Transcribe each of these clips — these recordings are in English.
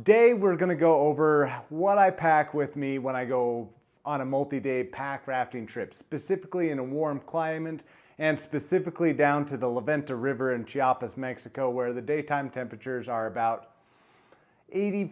Today we're going to go over what I pack with me when I go on a multi-day pack rafting trip, specifically in a warm climate and specifically down to the La Venta River in Chiapas, Mexico, where the daytime temperatures are about 80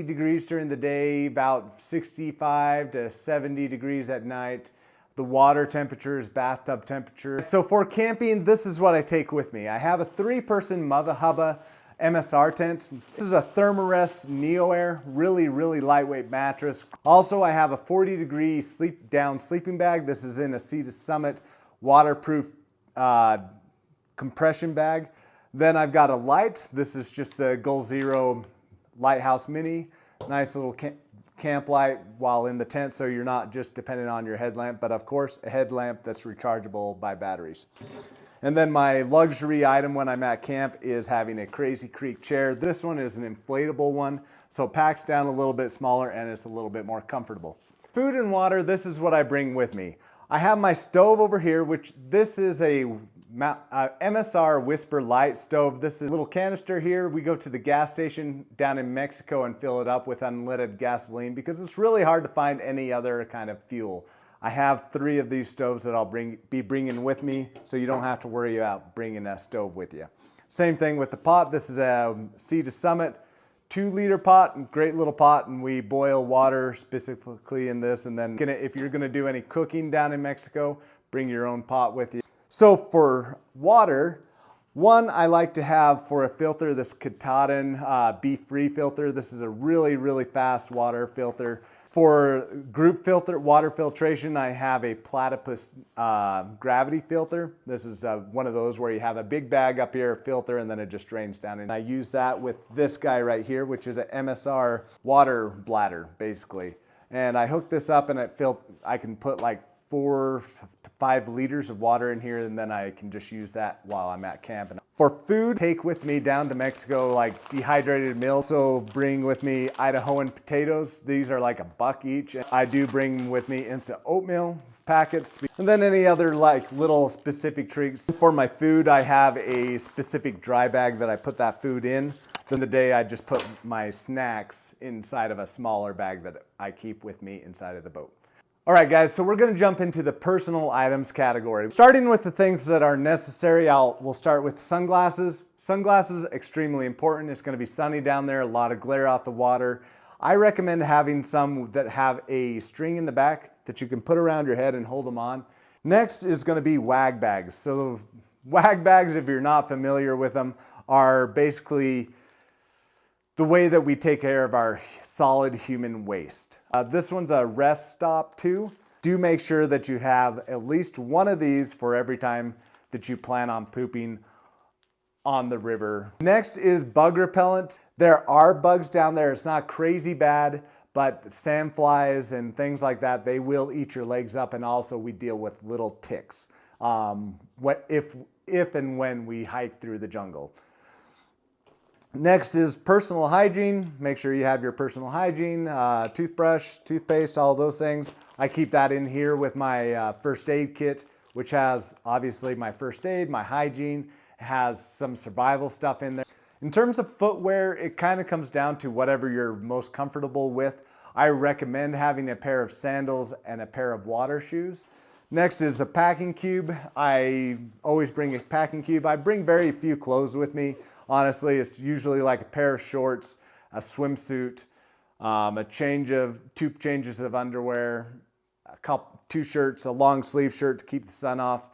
degrees during the day, about 65 to 70 degrees at night. The water temperature is bathtub temperature. So for camping, this is what I take with me. I have a 3-person Mother Hubba MSR tent. This is a Thermarest Neo Air, really lightweight mattress. Also, I have a 40-degree down sleeping bag. This is in a Sea to Summit waterproof compression bag. Then I've got a light. This is just a Goal Zero Lighthouse Mini. Nice little camp light while in the tent, so you're not just dependent on your headlamp, but of course a headlamp that's rechargeable by batteries. And then my luxury item when I'm at camp is having a Crazy Creek chair. This one is an inflatable one, so it packs down a little bit smaller and it's a little bit more comfortable. Food and water, this is what I bring with me. I have my stove over here, which this is a MSR Whisper Light stove. This is a little canister here. We go to the gas station down in Mexico and fill it up with unleaded gasoline because it's really hard to find any other kind of fuel. I have 3 of these stoves that I'll be bringing with me, so you don't have to worry about bringing a stove with you. Same thing with the pot. This is a Sea to Summit 2-liter pot, great little pot, and we boil water specifically in this. And then if you're gonna do any cooking down in Mexico, bring your own pot with you. So for water, one I like to have for a filter, this Katahdin Be-Free filter. This is a really fast water filter. For group water filtration, I have a Platypus gravity filter. This is one of those where you have a big bag up here, filter, and then it just drains down. And I use that with this guy right here, which is an MSR water bladder, basically. And I hook this up and I can put like 4 to 5 liters of water in here, and then I can just use that while I'm at camp. And for food, take with me down to Mexico like dehydrated milk. So bring with me Idahoan potatoes. These are like $1 each. And I do bring with me instant oatmeal packets, and then any other like little specific treats. For my food, I have a specific dry bag that I put that food in. Then the day I just put my snacks inside of a smaller bag that I keep with me inside of the boat. All right, guys, so we're gonna jump into the personal items category. Starting with the things that are necessary, we'll start with sunglasses. Sunglasses, extremely important. It's gonna be sunny down there, a lot of glare off the water. I recommend having some that have a string in the back that you can put around your head and hold them on. Next is gonna be wag bags. So wag bags, if you're not familiar with them, are basically the way that we take care of our solid human waste. This one's a rest stop too. Do make sure that you have at least one of these for every time that you plan on pooping on the river. Next is bug repellent. There are bugs down there. It's not crazy bad, but sandflies and things like that, they will eat your legs up. And also we deal with little ticks if and when we hike through the jungle. Next is personal hygiene. Make sure you have your personal hygiene, toothbrush, toothpaste, all those things. I keep that in here with my first aid kit, which has obviously my first aid, my hygiene, has some survival stuff in there. In terms of footwear, it kind of comes down to whatever you're most comfortable with. I recommend having a pair of sandals and a pair of water shoes. Next is a packing cube. I always bring a packing cube. I bring very few clothes with me. Honestly, it's usually like a pair of shorts, a swimsuit, two changes of underwear, 2 shirts, a long sleeve shirt to keep the sun off,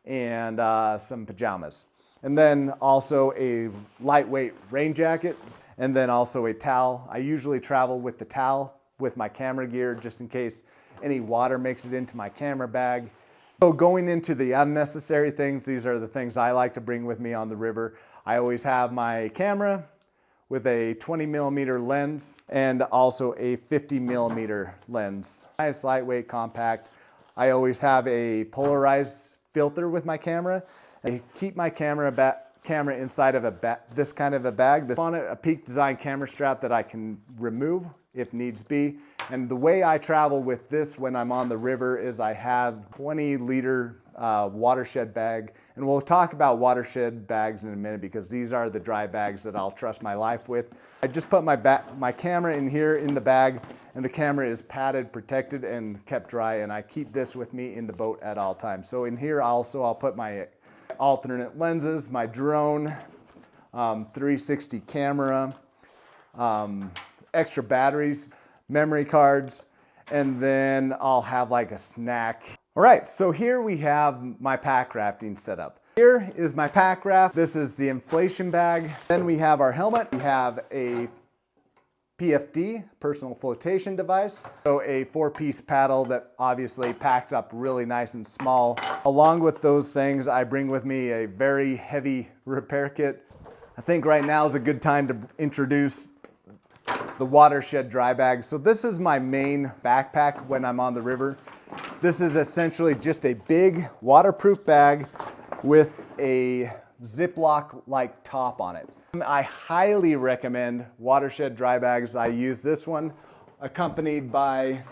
and some pajamas. And then also a lightweight rain jacket, and then also a towel. I usually travel with the towel with my camera gear just in case any water makes it into my camera bag. So going into the unnecessary things, these are the things I like to bring with me on the river. I always have my camera with a 20mm lens and also a 50mm lens. Nice, lightweight, compact. I always have a polarized filter with my camera. I keep my camera inside of this kind of a bag. This on it, a Peak Design camera strap that I can remove if needs be. And the way I travel with this when I'm on the river is I have 20-liter watershed bag, And we'll talk about watershed bags in a minute because these are the dry bags that I'll trust my life with. I just put my camera in here in the bag, and the camera is padded, protected, and kept dry, and I keep this with me in the boat at all times. So in here also I'll put my alternate lenses, my drone, 360 camera, extra batteries, memory cards, and then I'll have like a snack. All right, so here we have my pack rafting setup. Here is my pack raft. This is the inflation bag. Then we have our helmet. We have a PFD, personal flotation device. So a 4-piece paddle that obviously packs up really nice and small. Along with those things, I bring with me a very heavy repair kit. I think right now is a good time to introduce the watershed dry bag. So this is my main backpack when I'm on the river. This is essentially just a big waterproof bag with a Ziploc-like top on it. I highly recommend watershed dry bags. I use this one accompanied by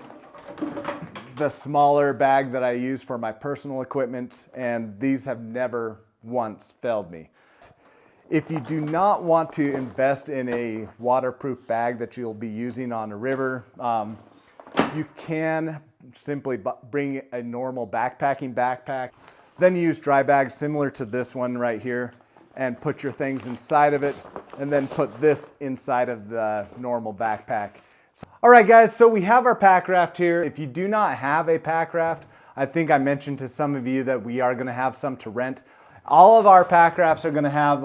the smaller bag that I use for my personal equipment, and these have never once failed me. If you do not want to invest in a waterproof bag that you'll be using on a river, you can simply bring a normal backpacking backpack, then use dry bags similar to this one right here and put your things inside of it, and then put this inside of the normal backpack. All right guys, so we have our pack raft here. If you do not have a pack raft, I think I mentioned to some of you that we are gonna have some to rent. All of our pack rafts are gonna have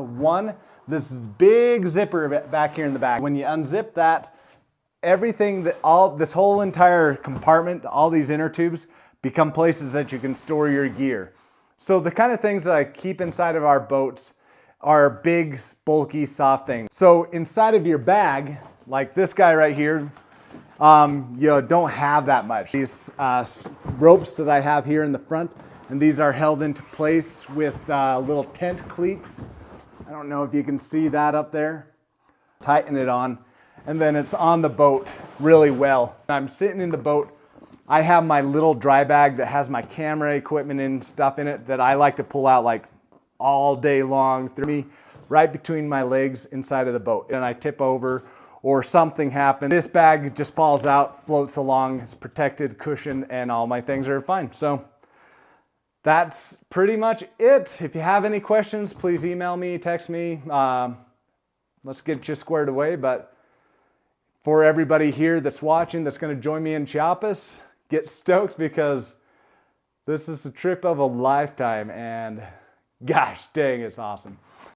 this big zipper back here in the back. When you unzip that, this whole entire compartment, all these inner tubes become places that you can store your gear. So the kind of things that I keep inside of our boats are big, bulky, soft things. So inside of your bag, like this guy right here, you don't have that much. These ropes that I have here in the front, and these are held into place with little tent cleats. I don't know if you can see that up there. Tighten it on, and then it's on the boat really well. I'm sitting in the boat. I have my little dry bag that has my camera equipment and stuff in it that I like to pull out like all day long through me, right between my legs inside of the boat. And I tip over or something happens. This bag just falls out, floats along, it's protected, cushioned, and all my things are fine. So that's pretty much it. If you have any questions, please email me, text me. Let's get you squared away. But for everybody here that's watching, that's going to join me in Chiapas, get stoked because this is the trip of a lifetime, and gosh dang, it's awesome.